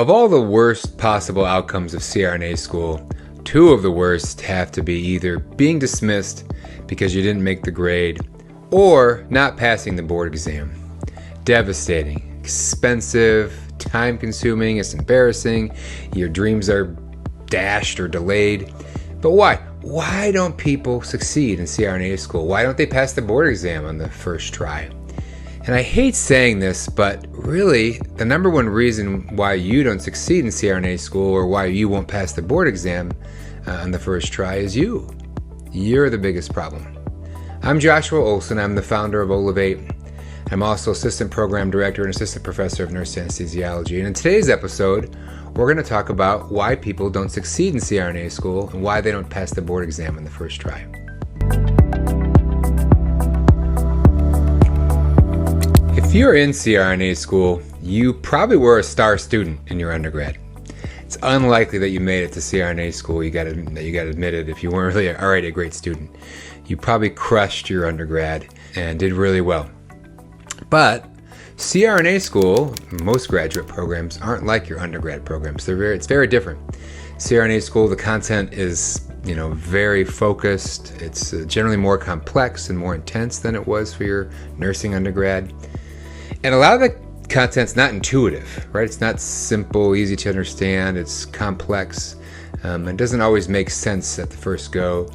Of all the worst possible outcomes of CRNA school, two of the worst have to be either being dismissed because you didn't make the grade or not passing the board exam. Devastating, expensive, time-consuming, it's embarrassing, your dreams are dashed or delayed. But why? Why don't people succeed in CRNA school? Why don't they pass the board exam on the first try? And I hate saying this, but really, the number one reason why you don't succeed in CRNA school or why you won't pass the board exam on the first try is you. You're the biggest problem. I'm Joshua Olson. I'm the founder of Ollivate. I'm also assistant program director and assistant professor of nurse anesthesiology. And in today's episode, we're going to talk about why people don't succeed in CRNA school and why they don't pass the board exam on the first try. If you're in CRNA school, you probably were a star student in your undergrad. It's unlikely that you made it to CRNA school. You got admitted if you weren't really already a great student. You probably crushed your undergrad and did really well. But CRNA school, most graduate programs aren't like your undergrad programs. It's very different. CRNA school, the content is very focused. It's generally more complex and more intense than it was for your nursing undergrad. And a lot of the content's not intuitive, right? It's not simple, easy to understand. It's complex. It doesn't always make sense at the first go.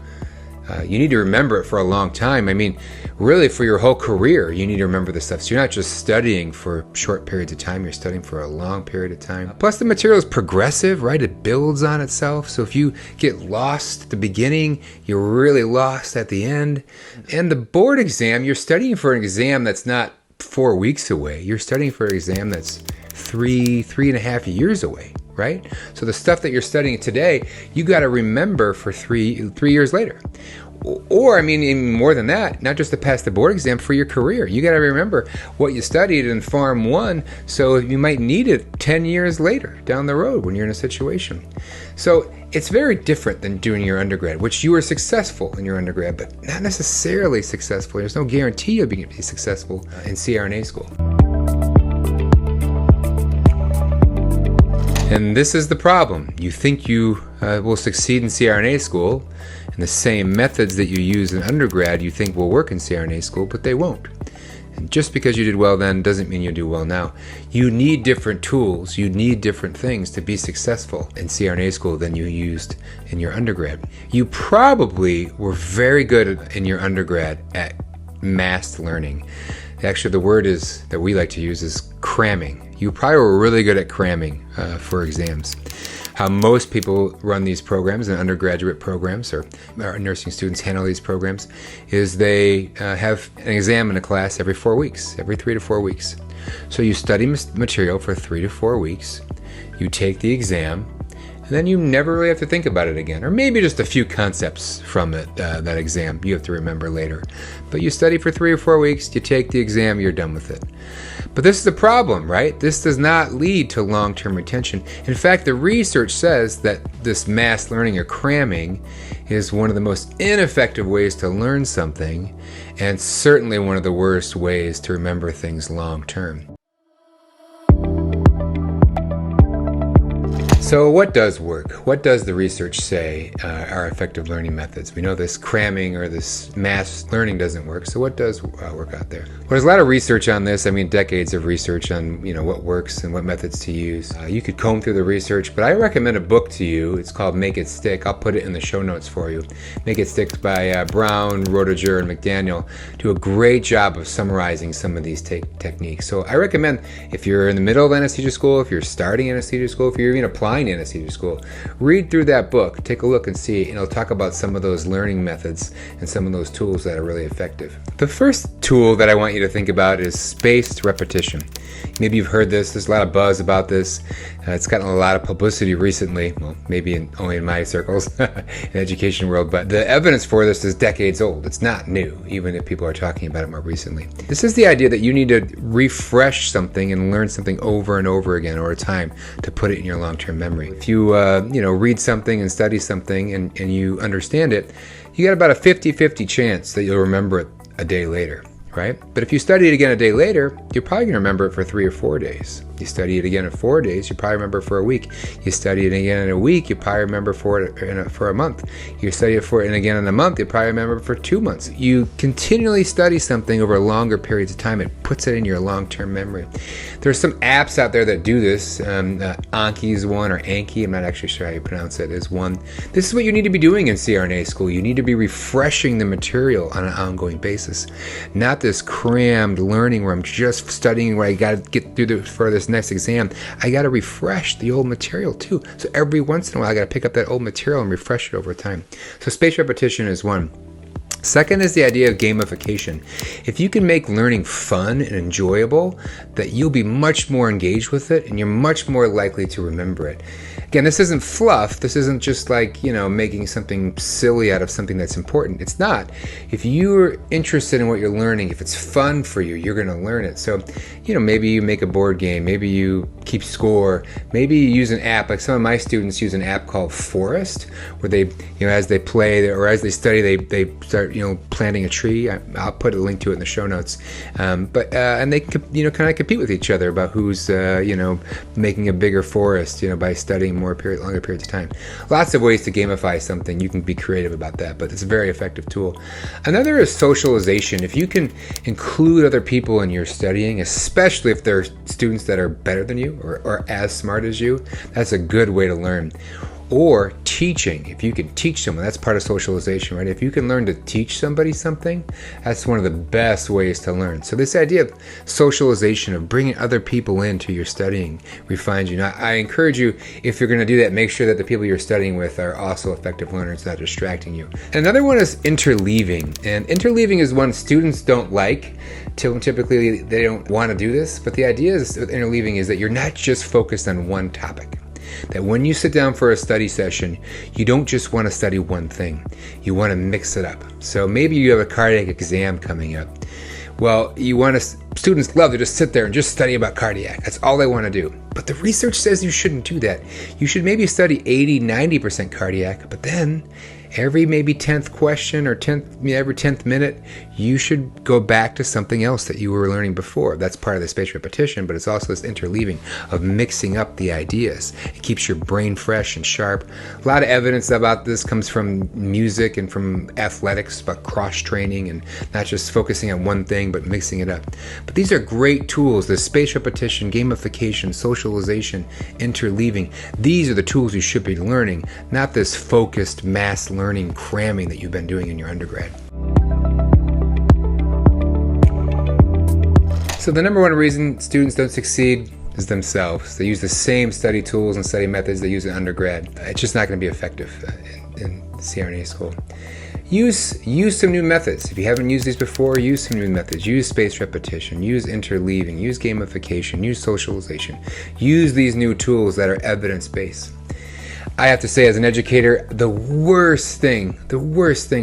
You need to remember it for a long time. I mean, really for your whole career, you need to remember this stuff. So you're not just studying for short periods of time, you're studying for a long period of time. Plus the material is progressive, right? It builds on itself. So if you get lost at the beginning, you're really lost at the end. And the board exam, you're studying for an exam that's not 4 weeks away. You're studying for an exam that's three and a half years away, right? So the stuff that you're studying today, you got to remember for three years later. Or, even more than that, not just to pass the board exam, for your career. You got to remember what you studied in Pharm 1, so you might need it 10 years later down the road when you're in a situation. So it's very different than doing your undergrad, which you were successful in your undergrad, but not necessarily successful. There's no guarantee you'll be successful in CRNA school. And this is the problem. You think you will succeed in CRNA school, and the same methods that you use in undergrad you think will work in CRNA school, but they won't. And just because you did well then doesn't mean you'll do well now. You need different tools, you need different things to be successful in CRNA school than you used in your undergrad. You probably were very good in your undergrad at massed learning. Actually, the word that we like to use is cramming. You probably were really good at cramming for exams. How most people run these programs and undergraduate programs or nursing students handle these programs is they have an exam in a class every 4 weeks, every 3 to 4 weeks. So you study material for 3 to 4 weeks, you take the exam, and then you never really have to think about it again. Or maybe just a few concepts from it, that exam, you have to remember later. But you study for 3 or 4 weeks, you take the exam, you're done with it. But this is the problem, right? This does not lead to long-term retention. In fact, the research says that this mass learning or cramming is one of the most ineffective ways to learn something, and certainly one of the worst ways to remember things long-term. So what does work? What does the research say are effective learning methods? We know this cramming or this mass learning doesn't work. So what does work out there? Well, there's a lot of research on this. decades of research on what works and what methods to use. You could comb through the research, but I recommend a book to you. It's called Make It Stick. I'll put it in the show notes for you. Make It Stick by Brown, Roediger, and McDaniel. Do a great job of summarizing some of these techniques. So I recommend if you're in the middle of anesthesia school, if you're starting anesthesia school, if you're even applying to anesthesia school, read through that book, take a look and see, and it'll talk about some of those learning methods and some of those tools that are really effective. The first tool that I want you to think about is spaced repetition. Maybe you've heard this. There's a lot of buzz about this. It's gotten a lot of publicity recently. Well, maybe only in my circles, in the education world, but the evidence for this is decades old. It's not new, even if people are talking about it more recently. This is the idea that you need to refresh something and learn something over and over again over time to put it in your long-term memory. If you, read something and study something and you understand it, you got about a 50-50 chance that you'll remember it a day later, right? But if you study it again a day later, you're probably going to remember it for 3 or 4 days. You study it again in 4 days, you probably remember for a week. You study it again in a week, you probably remember for a month. You study it again in a month, you probably remember for 2 months. You continually study something over longer periods of time. It puts it in your long-term memory. There's some apps out there that do this. Anki is one, or Anki, I'm not actually sure how you pronounce it, is one. This is what you need to be doing in CRNA school. You need to be refreshing the material on an ongoing basis. Not this crammed learning where I'm just studying what I got to get through for this next exam. I got to refresh the old material too. So every once in a while, I got to pick up that old material and refresh it over time. So spaced repetition is one. Second is the idea of gamification. If you can make learning fun and enjoyable, that you'll be much more engaged with it and you're much more likely to remember it. Again, this isn't fluff. This isn't just like, making something silly out of something that's important. It's not. If you're interested in what you're learning, if it's fun for you, you're going to learn it. So, maybe you make a board game. Maybe you keep score. Maybe you use an app. Like some of my students use an app called Forest, where they, as they play or as they study, they start, planting a tree. I'll put a link to it in the show notes. And they, kind of compete with each other about who's, making a bigger forest, by studying longer periods of time. Lots of ways to gamify something. You can be creative about that, but it's a very effective tool. Another is socialization. If you can include other people in your studying, especially if they're students that are better than you or as smart as you, that's a good way to learn. Or teaching. If you can teach someone, that's part of socialization, right? If you can learn to teach somebody something, that's one of the best ways to learn. So this idea of socialization, of bringing other people into your studying, refines you. Now, I encourage you, if you're going to do that, make sure that the people you're studying with are also effective learners, not distracting you. Another one is interleaving. And interleaving is one students don't like. Typically, they don't want to do this. But the idea with interleaving is that you're not just focused on one topic. That when you sit down for a study session, you don't just want to study one thing. You want to mix it up. So maybe you have a cardiac exam coming up. Well, students love to just sit there and just study about cardiac. That's all they want to do. But the research says you shouldn't do that. You should maybe study 80-90% cardiac, but then every maybe 10th question or every 10th minute, you should go back to something else that you were learning before. That's part of the spaced repetition, but it's also this interleaving of mixing up the ideas. It keeps your brain fresh and sharp. A lot of evidence about this comes from music and from athletics, about cross-training and not just focusing on one thing, but mixing it up. But these are great tools. The spaced repetition, gamification, socialization, interleaving. These are the tools you should be learning, not this focused mass learning cramming that you've been doing in your undergrad. So the number one reason students don't succeed is themselves. They use the same study tools and study methods they use in undergrad. It's just not going to be effective in CRNA school. Use some new methods. If you haven't used these before, use some new methods. Use spaced repetition, use interleaving, use gamification, use socialization. Use these new tools that are evidence-based. I have to say, as an educator, the worst thing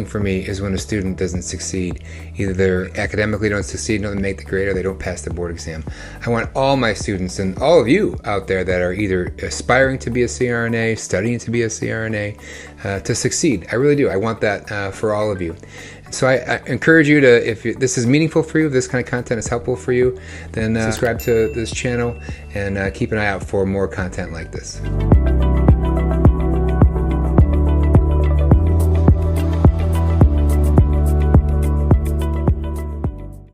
for me is when a student doesn't succeed. Either they academically don't succeed, don't make the grade, or they don't pass the board exam. I want all my students and all of you out there that are either aspiring to be a CRNA, studying to be a CRNA, to succeed. I really do. I want that for all of you. So I encourage you to, if this is meaningful for you, if this kind of content is helpful for you, then subscribe to this channel and keep an eye out for more content like this.